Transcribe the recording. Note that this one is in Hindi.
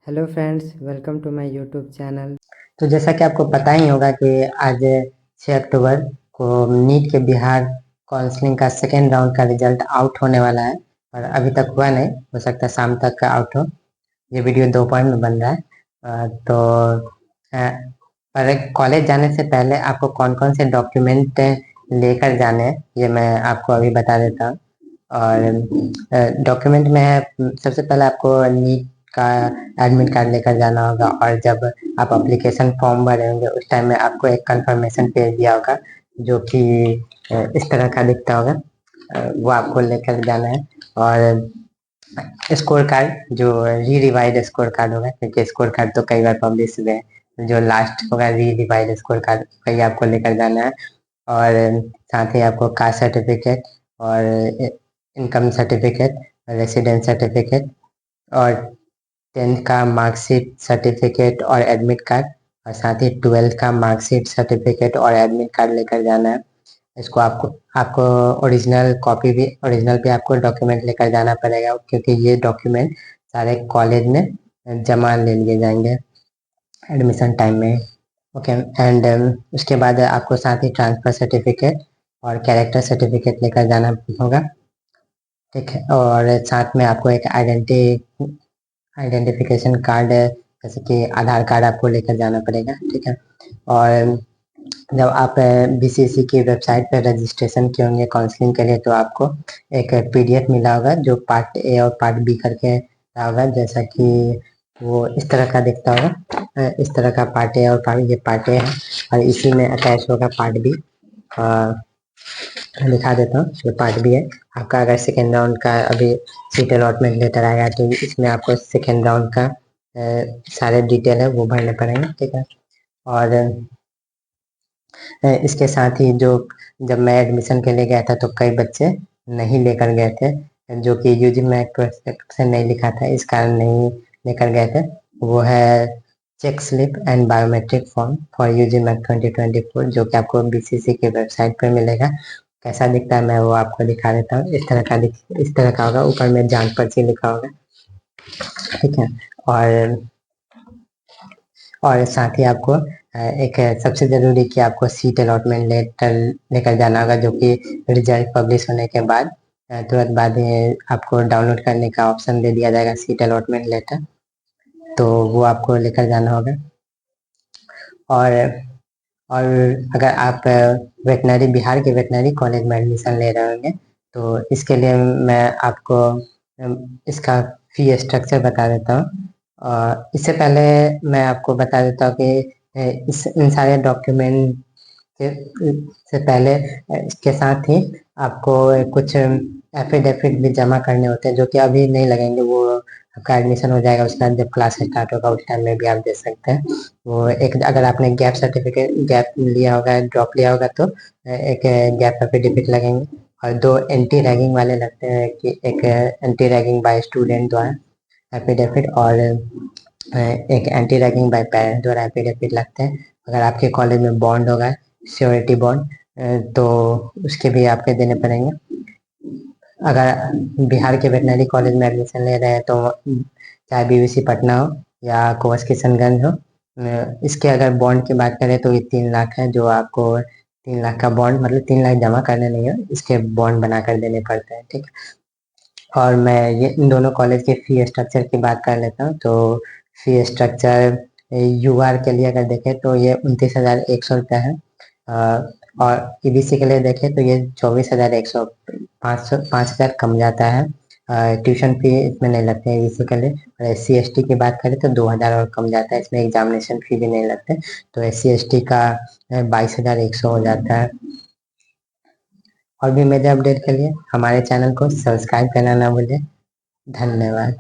Hello friends, welcome to my YouTube channel. तो जैसा कि आपको पता ही होगा कि आज 6 अक्टूबर को नीट के बिहार काउंसलिंग का सेकेंड राउंड का रिजल्ट आउट होने वाला है और अभी तक हुआ नहीं, हो सकता है शाम तक का आउट हो। ये वीडियो दोपहर में बन रहा है। पर कॉलेज जाने से पहले आपको कौन कौन से डॉक्यूमेंट लेकर जाने हैं ये मैं आपको अभी बता देता हूँ। और डॉक्यूमेंट में है, सबसे पहले आपको नीट का एडमिट कार्ड लेकर जाना होगा। और जब आप एप्लीकेशन फॉर्म भरे होंगे उस टाइम में आपको एक कंफर्मेशन पेज दिया होगा जो कि इस तरह का दिखता होगा। वो आपको लेकर जाना है। और स्कोर कार्ड जो री रिवाइड स्कोर कार्ड होगा, क्योंकि स्कोर कार्ड तो कई बार पब्लिश हुए हैं, जो लास्ट होगा री रिवाइड स्कोर कार्ड वही आपको लेकर जाना है। और साथ ही आपको कास्ट सर्टिफिकेट और इनकम सर्टिफिकेट, रेसिडेंस सर्टिफिकेट और 10th का मार्कशीट सर्टिफिकेट और एडमिट कार्ड, और साथ ही 12th का मार्कशीट सर्टिफिकेट और एडमिट कार्ड लेकर जाना है। इसको आपको आपको ओरिजिनल भी आपको डॉक्यूमेंट लेकर जाना पड़ेगा, क्योंकि ये डॉक्यूमेंट सारे कॉलेज में जमा ले लिए जाएंगे एडमिशन टाइम में। ओके। एंड उसके बाद आपको साथ ही ट्रांसफर सर्टिफिकेट और कैरेक्टर सर्टिफिकेट लेकर जाना होगा। ठीक है। और साथ में आपको एक आइडेंटिफिकेशन कार्ड जैसे कि आधार कार्ड आपको लेकर जाना पड़ेगा। ठीक है। और जब आप बीसीएसई की वेबसाइट पर रजिस्ट्रेशन किए होंगे काउंसलिंग के लिए, तो आपको एक पीडीएफ मिला होगा जो पार्ट ए और पार्ट बी करके रहा होगा, जैसा कि वो इस तरह का दिखता होगा। इस तरह का पार्ट ए और ये पार्ट ए है और इसी में अटैच होगा पार्ट बी। दिखा देता हूँ, ये पार्ट बी है आपका। अगर सेकेंड राउंड का अभी सीट अलॉटमेंट लेटर आएगा तो इसमें आपको सेकेंड राउंड का सारे डिटेल है वो भरने पड़ेंगे। ठीक है। और इसके साथ ही जो जब मैं एडमिशन के लिए गया था तो कई बच्चे नहीं लेकर गए थे, जो कि यूजी मैक से नहीं लिखा था, इस कारण नहीं लेकर गए थे। वो है check slip and biometric form for UG MAC 2024, जो कि आपको बीसीसी की वेबसाइट पर मिलेगा। कैसा दिखता है मैं वो आपको दिखा देता हूँ। इस तरह का होगा, ऊपर में जांच पर्ची लिखा होगा। ठीक है। और साथ ही आपको एक सबसे जरूरी कि आपको सीट अलॉटमेंट लेटर लेकर जाना होगा, जो कि रिजल्ट पब्लिश होने के बाद तुरंत बाद आपको डाउनलोड करने का ऑप्शन दे दिया जाएगा सीट अलॉटमेंट लेटर, तो वो आपको लेकर जाना होगा। और और अगर आप वेटनरी बिहार के वेटनरी कॉलेज में एडमिशन ले रहे होंगे तो इसके लिए मैं आपको इसका फी स्ट्रक्चर बता देता हूँ। इससे पहले मैं आपको बता देता हूँ कि इन सारे डॉक्यूमेंट से पहले इसके साथ ही आपको कुछ एफिडेविट भी जमा करने होते हैं, जो कि अभी नहीं लगेंगे। वो आपका एडमिशन हो जाएगा उसके बाद जब क्लास स्टार्ट होगा उस टाइम में भी आप दे सकते हैं। वो एक, अगर आपने गैप लिया होगा, ड्रॉप लिया होगा, तो एक गैप एफिडेविट लगेंगे। और 2 एंटी रैगिंग वाले लगते हैं, कि एक एंटी रैगिंग बाय स्टूडेंट द्वारा एफिडेविट और एक एंटी रैगिंग बाय पेरेंट द्वारा एफिडेविट लगते हैं। अगर आपके कॉलेज में बॉन्ड होगा, श्योरिटी बॉन्ड, तो उसके भी आपके देने पड़ेंगे। अगर बिहार के वेटनरी कॉलेज में एडमिशन ले रहे हैं तो चाहे बीवीसी पटना हो या कोवस किशनगंज हो, इसके अगर बॉन्ड की बात करें तो ये 3 लाख है, जो आपको 3 लाख का बॉन्ड, मतलब 3 लाख जमा करने नहीं है, इसके बॉन्ड बना कर देने पड़ते हैं। ठीक। और मैं ये इन दोनों कॉलेज के फी स्ट्रक्चर की बात कर लेता हूँ। तो फी स्ट्रक्चर यूआर के लिए अगर देखें तो ये 29,100 रुपया है। और ईबीसी के लिए देखें तो ये 24,100, 5,000 कम जाता है। ट्यूशन फी इसमें नहीं लगते हैं ईबीसी के लिए। और SC ST की बात करें तो 2,000 और कम जाता है, इसमें एग्जामिनेशन फी भी नहीं लगते। तो SC ST का 22,100 हो जाता है। और भी मेरे अपडेट के लिए हमारे चैनल को सब्सक्राइब करना ना भूलें। धन्यवाद।